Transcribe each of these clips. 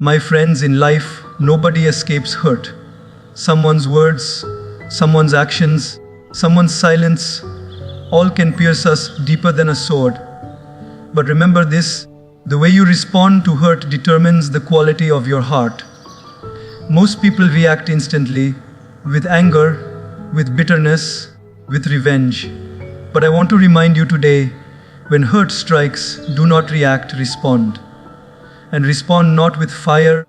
My friends, in life, nobody escapes hurt. Someone's words, someone's actions, someone's silence, all can pierce us deeper than a sword. But remember this, the way you respond to hurt determines the quality of your heart. Most people react instantly, with anger, with bitterness, with revenge. But I want to remind you today, when hurt strikes, do not react, respond. And respond not with fire,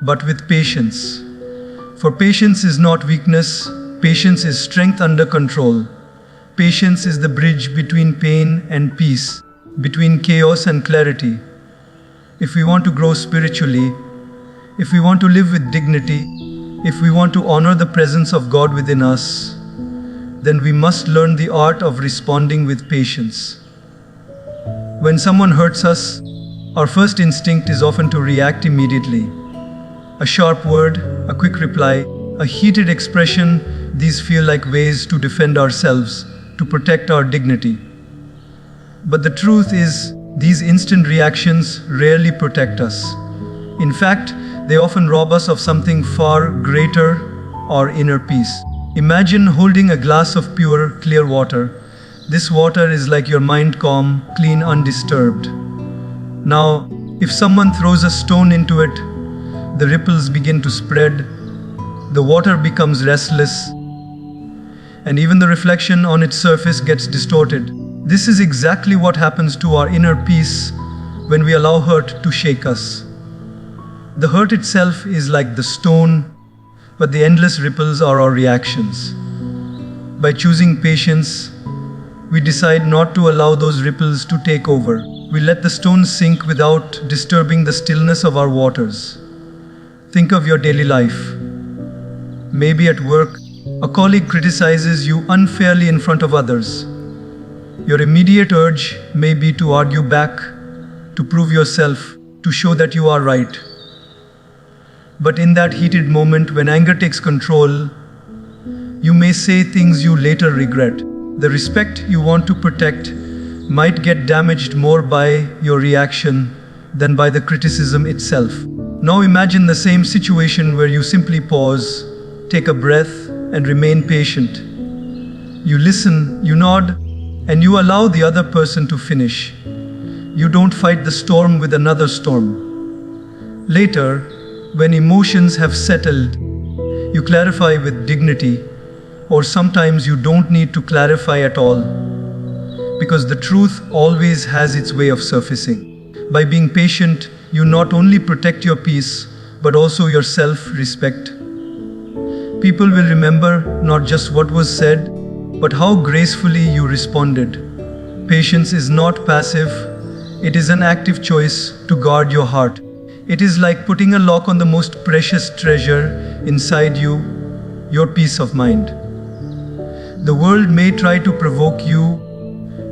but with patience. For patience is not weakness, patience is strength under control. Patience is the bridge between pain and peace, between chaos and clarity. If we want to grow spiritually, if we want to live with dignity, if we want to honor the presence of God within us, then we must learn the art of responding with patience. When someone hurts us, our first instinct is often to react immediately. A sharp word, a quick reply, a heated expression, these feel like ways to defend ourselves, to protect our dignity. But the truth is, these instant reactions rarely protect us. In fact, they often rob us of something far greater, our inner peace. Imagine holding a glass of pure, clear water. This water is like your mind, calm, clean, undisturbed. Now, if someone throws a stone into it, the ripples begin to spread, the water becomes restless, and even the reflection on its surface gets distorted. This is exactly what happens to our inner peace when we allow hurt to shake us. The hurt itself is like the stone, but the endless ripples are our reactions. By choosing patience, we decide not to allow those ripples to take over. We let the stone sink without disturbing the stillness of our waters. Think of your daily life. Maybe at work, a colleague criticizes you unfairly in front of others. Your immediate urge may be to argue back, to prove yourself, to show that you are right. But in that heated moment when anger takes control, you may say things you later regret. The respect you want to protect might get damaged more by your reaction than by the criticism itself. Now imagine the same situation where you simply pause, take a breath, and remain patient. You listen, you nod, and you allow the other person to finish. You don't fight the storm with another storm. Later, when emotions have settled, you clarify with dignity, or sometimes you don't need to clarify at all. Because the truth always has its way of surfacing. By being patient, you not only protect your peace, but also your self-respect. People will remember not just what was said, but how gracefully you responded. Patience is not passive, it is an active choice to guard your heart. It is like putting a lock on the most precious treasure inside you, your peace of mind. The world may try to provoke you,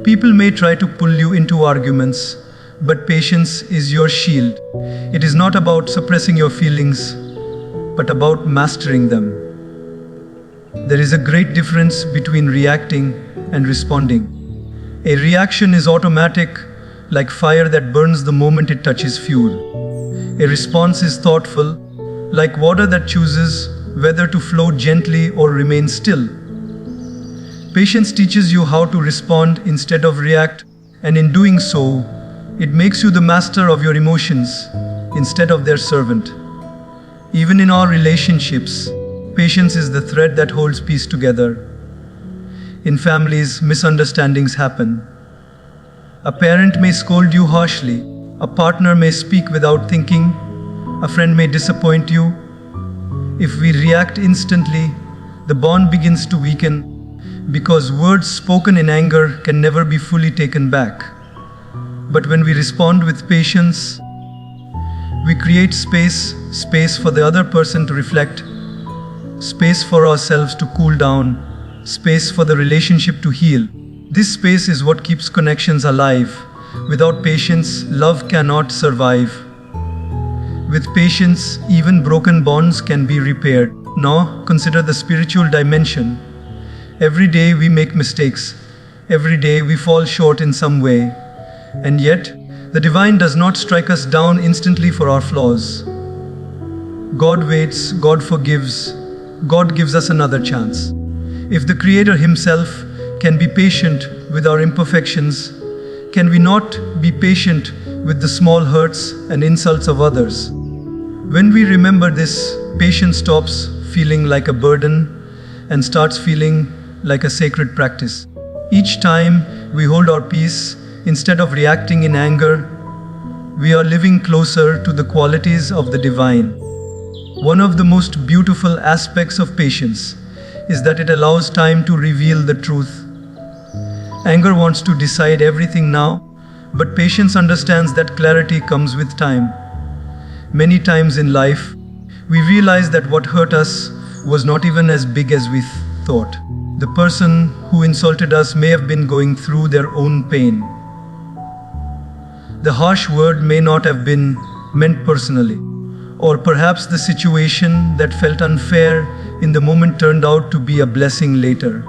people may try to pull you into arguments, but patience is your shield. It is not about suppressing your feelings, but about mastering them. There is a great difference between reacting and responding. A reaction is automatic, like fire that burns the moment it touches fuel. A response is thoughtful, like water that chooses whether to flow gently or remain still. Patience teaches you how to respond instead of react, and in doing so, it makes you the master of your emotions instead of their servant. Even in our relationships, patience is the thread that holds peace together. In families, misunderstandings happen. A parent may scold you harshly, a partner may speak without thinking, a friend may disappoint you. If we react instantly, the bond begins to weaken, because words spoken in anger can never be fully taken back. But when we respond with patience, we create space for the other person to reflect, space for ourselves to cool down, space for the relationship to heal. This space is what keeps connections alive. Without patience, love cannot survive. With patience, even broken bonds can be repaired. Now, consider the spiritual dimension. Every day we make mistakes. Every day we fall short in some way. And yet, the divine does not strike us down instantly for our flaws. God waits, God forgives, God gives us another chance. If the Creator Himself can be patient with our imperfections, can we not be patient with the small hurts and insults of others? When we remember this, patience stops feeling like a burden and starts feeling like a sacred practice. Each time we hold our peace, instead of reacting in anger, we are living closer to the qualities of the divine. One of the most beautiful aspects of patience is that it allows time to reveal the truth. Anger wants to decide everything now, but patience understands that clarity comes with time. Many times in life, we realize that what hurt us was not even as big as we thought. The person who insulted us may have been going through their own pain. The harsh word may not have been meant personally, or perhaps the situation that felt unfair in the moment turned out to be a blessing later.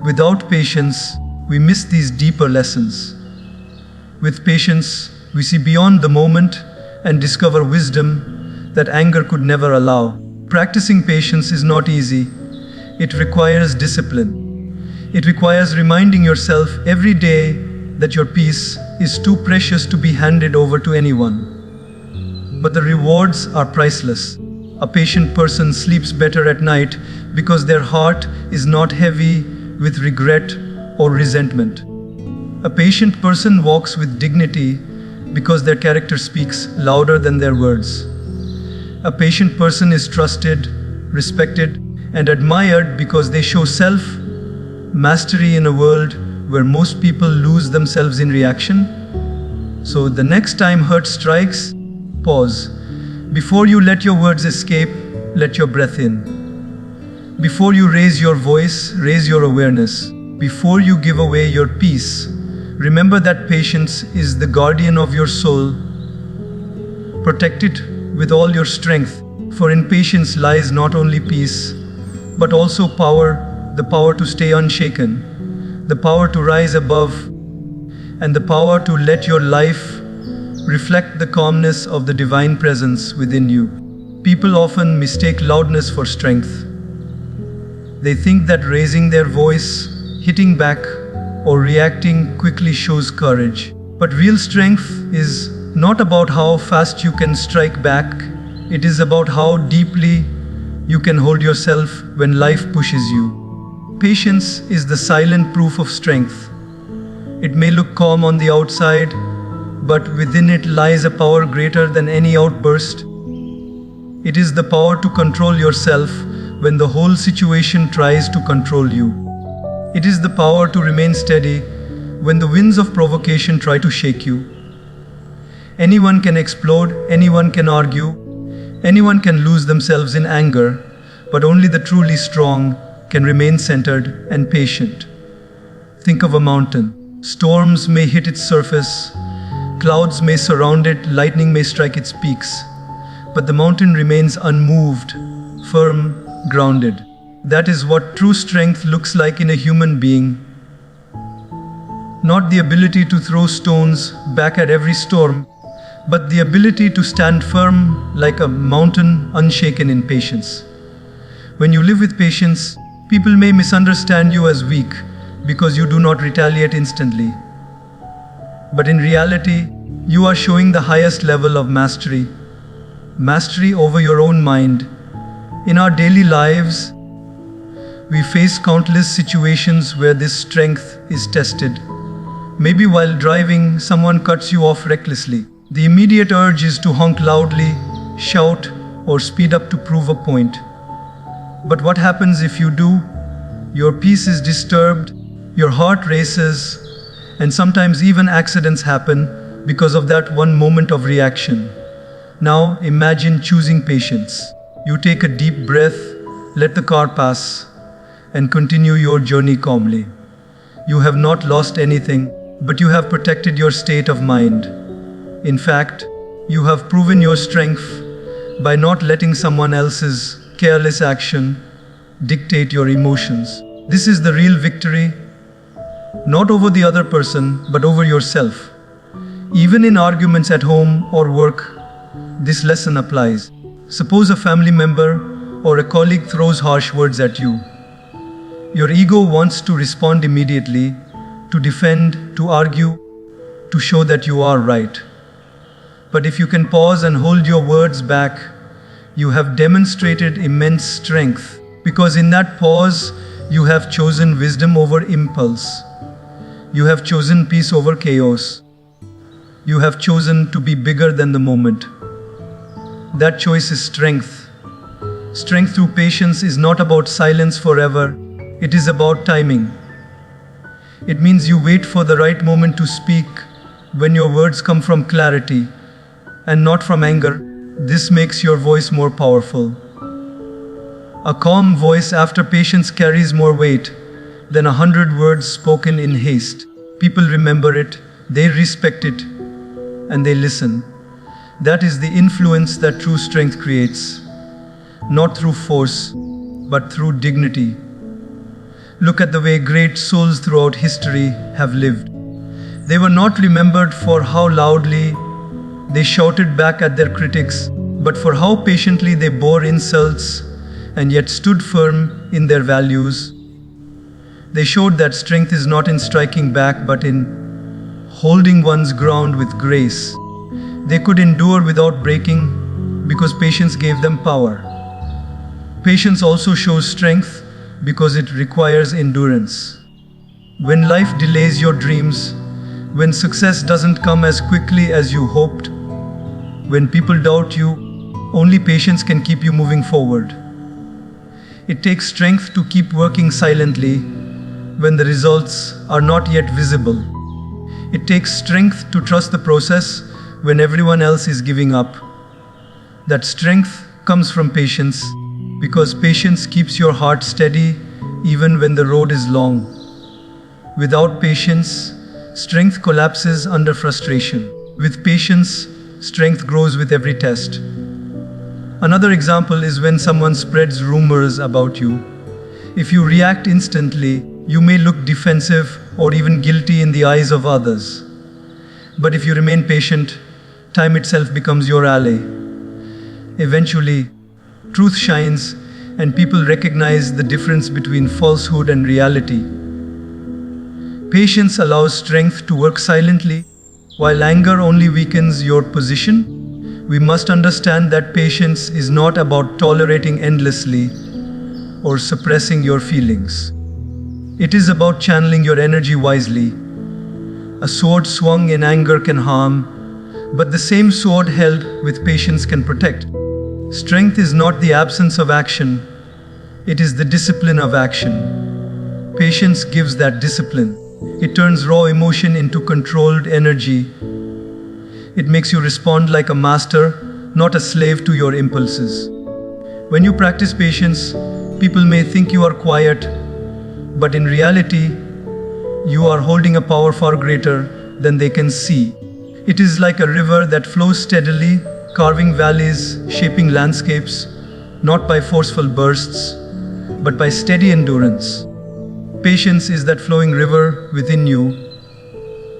Without patience, we miss these deeper lessons. With patience, we see beyond the moment and discover wisdom that anger could never allow. Practicing patience is not easy. It requires discipline. It requires reminding yourself every day that your peace is too precious to be handed over to anyone. But the rewards are priceless. A patient person sleeps better at night because their heart is not heavy with regret or resentment. A patient person walks with dignity because their character speaks louder than their words. A patient person is trusted, respected, and admired because they show self-mastery in a world where most people lose themselves in reaction. So the next time hurt strikes, pause. Before you let your words escape, let your breath in. Before you raise your voice, raise your awareness. Before you give away your peace, remember that patience is the guardian of your soul. Protect it with all your strength, for in patience lies not only peace, but also power, the power to stay unshaken, the power to rise above, and the power to let your life reflect the calmness of the divine presence within you. People often mistake loudness for strength. They think that raising their voice, hitting back, or reacting quickly shows courage. But real strength is not about how fast you can strike back, it is about how deeply you can hold yourself when life pushes you. Patience is the silent proof of strength. It may look calm on the outside, but within it lies a power greater than any outburst. It is the power to control yourself when the whole situation tries to control you. It is the power to remain steady when the winds of provocation try to shake you. Anyone can explode, anyone can argue, anyone can lose themselves in anger, but only the truly strong can remain centered and patient. Think of a mountain. Storms may hit its surface, clouds may surround it, lightning may strike its peaks, but the mountain remains unmoved, firm, grounded. That is what true strength looks like in a human being. Not the ability to throw stones back at every storm, but the ability to stand firm like a mountain, unshaken in patience. When you live with patience, people may misunderstand you as weak because you do not retaliate instantly. But in reality, you are showing the highest level of mastery over your own mind. In our daily lives, we face countless situations where this strength is tested. Maybe while driving, someone cuts you off recklessly. The immediate urge is to honk loudly, shout, or speed up to prove a point. But what happens if you do? Your peace is disturbed, your heart races, and sometimes even accidents happen because of that one moment of reaction. Now imagine choosing patience. You take a deep breath, let the car pass, and continue your journey calmly. You have not lost anything, but you have protected your state of mind. In fact, you have proven your strength by not letting someone else's careless action dictate your emotions. This is the real victory, not over the other person, but over yourself. Even in arguments at home or work, this lesson applies. Suppose a family member or a colleague throws harsh words at you. Your ego wants to respond immediately, to defend, to argue, to show that you are right. But if you can pause and hold your words back, you have demonstrated immense strength, because in that pause, you have chosen wisdom over impulse. You have chosen peace over chaos. You have chosen to be bigger than the moment. That choice is strength. Strength through patience is not about silence forever. It is about timing. It means you wait for the right moment to speak, when your words come from clarity and not from anger. This makes your voice more powerful. A calm voice after patience carries more weight than 100 words spoken in haste. People remember it, they respect it, and they listen. That is the influence that true strength creates, not through force, but through dignity. Look at the way great souls throughout history have lived. They were not remembered for how loudly they shouted back at their critics, but for how patiently they bore insults and yet stood firm in their values. They showed that strength is not in striking back, but in holding one's ground with grace. They could endure without breaking because patience gave them power. Patience also shows strength because it requires endurance. When life delays your dreams, when success doesn't come as quickly as you hoped, when people doubt you, only patience can keep you moving forward. It takes strength to keep working silently when the results are not yet visible. It takes strength to trust the process when everyone else is giving up. That strength comes from patience, because patience keeps your heart steady even when the road is long. Without patience, strength collapses under frustration. With patience, strength grows with every test. Another example is when someone spreads rumors about you. If you react instantly, you may look defensive or even guilty in the eyes of others. But if you remain patient, time itself becomes your ally. Eventually, truth shines and people recognize the difference between falsehood and reality. Patience allows strength to work silently, while anger only weakens your position. We must understand that patience is not about tolerating endlessly or suppressing your feelings. It is about channeling your energy wisely. A sword swung in anger can harm, but the same sword held with patience can protect. Strength is not the absence of action, it is the discipline of action. Patience gives that discipline. It turns raw emotion into controlled energy. It makes you respond like a master, not a slave to your impulses. When you practice patience, people may think you are quiet, but in reality, you are holding a power far greater than they can see. It is like a river that flows steadily, carving valleys, shaping landscapes, not by forceful bursts, but by steady endurance. Patience is that flowing river within you.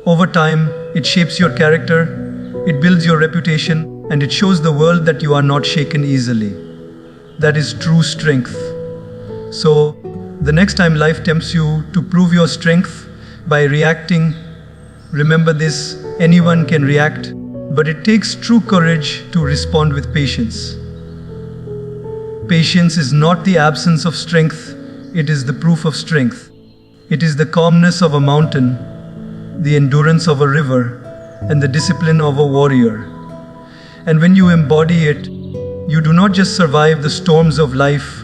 Over time, it shapes your character, it builds your reputation, and it shows the world that you are not shaken easily. That is true strength. So, the next time life tempts you to prove your strength by reacting, remember this: anyone can react, but it takes true courage to respond with patience. Patience is not the absence of strength, it is the proof of strength. It is the calmness of a mountain, the endurance of a river, and the discipline of a warrior. And when you embody it, you do not just survive the storms of life,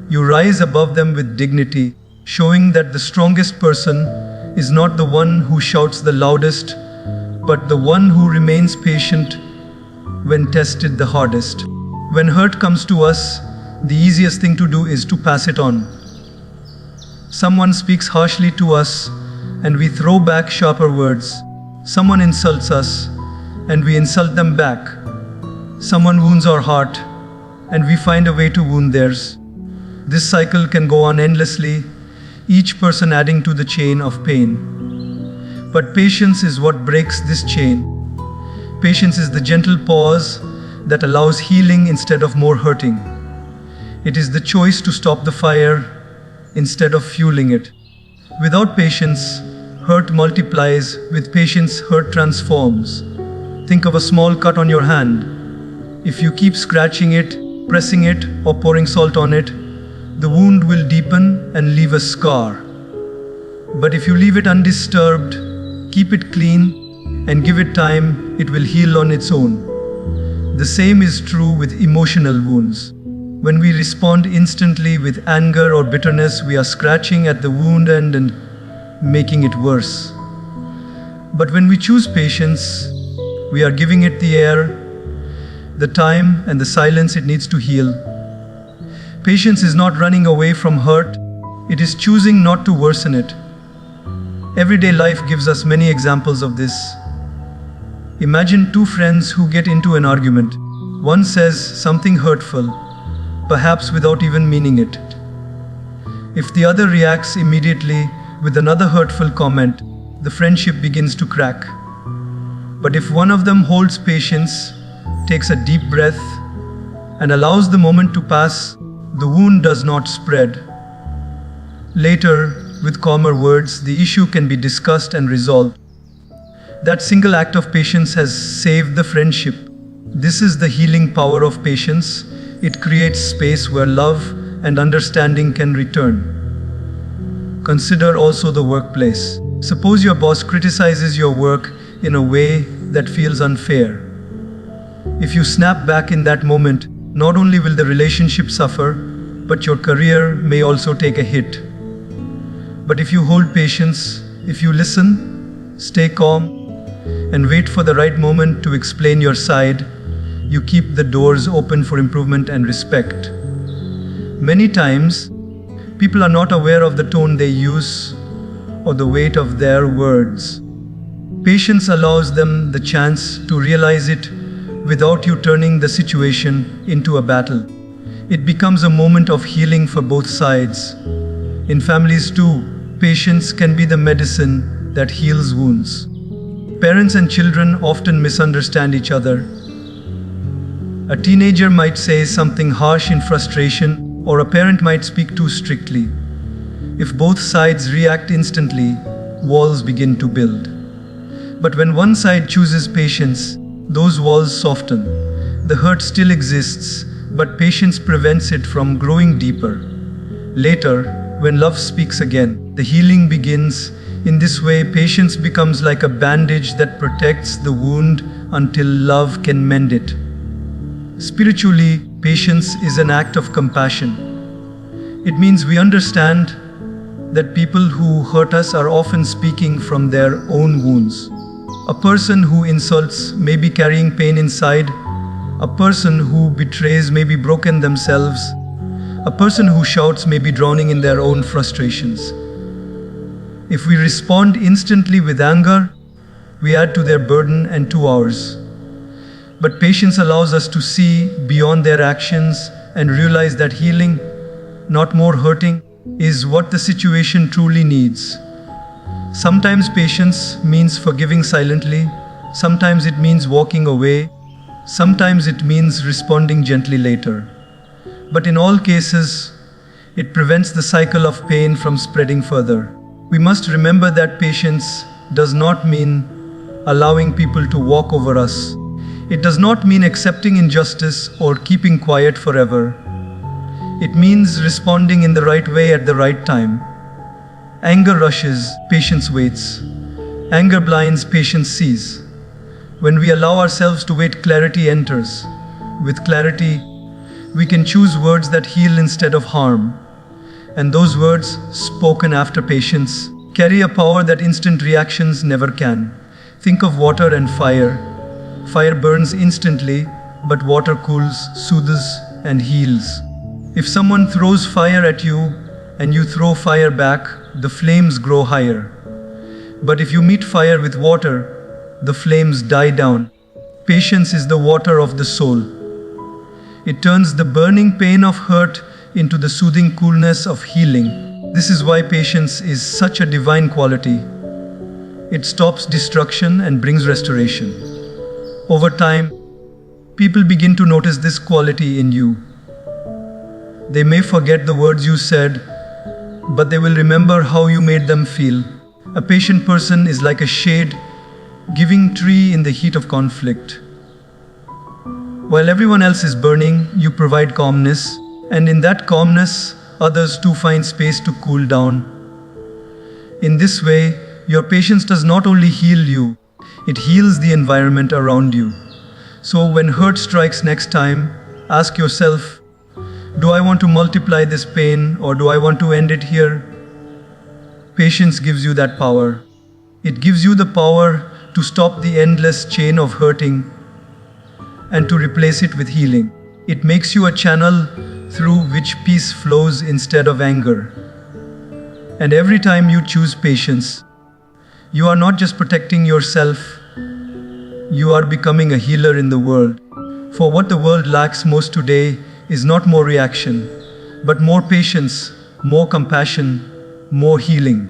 you rise above them with dignity, showing that the strongest person is not the one who shouts the loudest, but the one who remains patient when tested the hardest. When hurt comes to us, the easiest thing to do is to pass it on. Someone speaks harshly to us, and we throw back sharper words. Someone insults us, and we insult them back. Someone wounds our heart, and we find a way to wound theirs. This cycle can go on endlessly, each person adding to the chain of pain. But patience is what breaks this chain. Patience is the gentle pause that allows healing instead of more hurting. It is the choice to stop the fire instead of fueling it. Without patience, hurt multiplies. With patience, hurt transforms. Think of a small cut on your hand. If you keep scratching it, pressing it, or pouring salt on it, the wound will deepen and leave a scar. But if you leave it undisturbed, keep it clean, and give it time, it will heal on its own. The same is true with emotional wounds. When we respond instantly with anger or bitterness, we are scratching at the wound and making it worse. But when we choose patience, we are giving it the air, the time, and the silence it needs to heal. Patience is not running away from hurt, it is choosing not to worsen it. Everyday life gives us many examples of this. Imagine two friends who get into an argument. One says something hurtful, perhaps without even meaning it. If the other reacts immediately with another hurtful comment, the friendship begins to crack. But if one of them holds patience, takes a deep breath, and allows the moment to pass, the wound does not spread. Later, with calmer words, the issue can be discussed and resolved. That single act of patience has saved the friendship. This is the healing power of patience. It creates space where love and understanding can return. Consider also the workplace. Suppose your boss criticizes your work in a way that feels unfair. If you snap back in that moment, not only will the relationship suffer, but your career may also take a hit. But if you hold patience, if you listen, stay calm, and wait for the right moment to explain your side, you keep the doors open for improvement and respect. Many times, people are not aware of the tone they use or the weight of their words. Patience allows them the chance to realize it without you turning the situation into a battle. It becomes a moment of healing for both sides. In families too, patience can be the medicine that heals wounds. Parents and children often misunderstand each other. A teenager might say something harsh in frustration, or a parent might speak too strictly. If both sides react instantly, walls begin to build. But when one side chooses patience, those walls soften. The hurt still exists, but patience prevents it from growing deeper. Later, when love speaks again, the healing begins. In this way, patience becomes like a bandage that protects the wound until love can mend it. Spiritually, patience is an act of compassion. It means we understand that people who hurt us are often speaking from their own wounds. A person who insults may be carrying pain inside. A person who betrays may be broken themselves. A person who shouts may be drowning in their own frustrations. If we respond instantly with anger, we add to their burden and to ours. But patience allows us to see beyond their actions and realize that healing, not more hurting, is what the situation truly needs. Sometimes patience means forgiving silently, sometimes it means walking away, sometimes it means responding gently later. But in all cases, it prevents the cycle of pain from spreading further. We must remember that patience does not mean allowing people to walk over us. It does not mean accepting injustice or keeping quiet forever. It means responding in the right way at the right time. Anger rushes, patience waits. Anger blinds, patience sees. When we allow ourselves to wait, clarity enters. With clarity, we can choose words that heal instead of harm. And those words, spoken after patience, carry a power that instant reactions never can. Think of water and fire. Fire burns instantly, but water cools, soothes, and heals. If someone throws fire at you and you throw fire back, the flames grow higher. But if you meet fire with water, the flames die down. Patience is the water of the soul. It turns the burning pain of hurt into the soothing coolness of healing. This is why patience is such a divine quality. It stops destruction and brings restoration. Over time, People begin to notice this quality in you. They may forget the words you said, but they will remember how you made them feel. A patient person is like a shade, giving tree in the heat of conflict. While everyone else is burning, you provide calmness, and in that calmness, others too find space to cool down. In this way, your patience does not only heal you, it heals the environment around you. So when hurt strikes next time, ask yourself, do I want to multiply this pain or do I want to end it here? Patience gives you that power. It gives you the power to stop the endless chain of hurting and to replace it with healing. It makes you a channel through which peace flows instead of anger. And every time you choose patience, you are not just protecting yourself, you are becoming a healer in the world. For what the world lacks most today is not more reaction, but more patience, more compassion, more healing.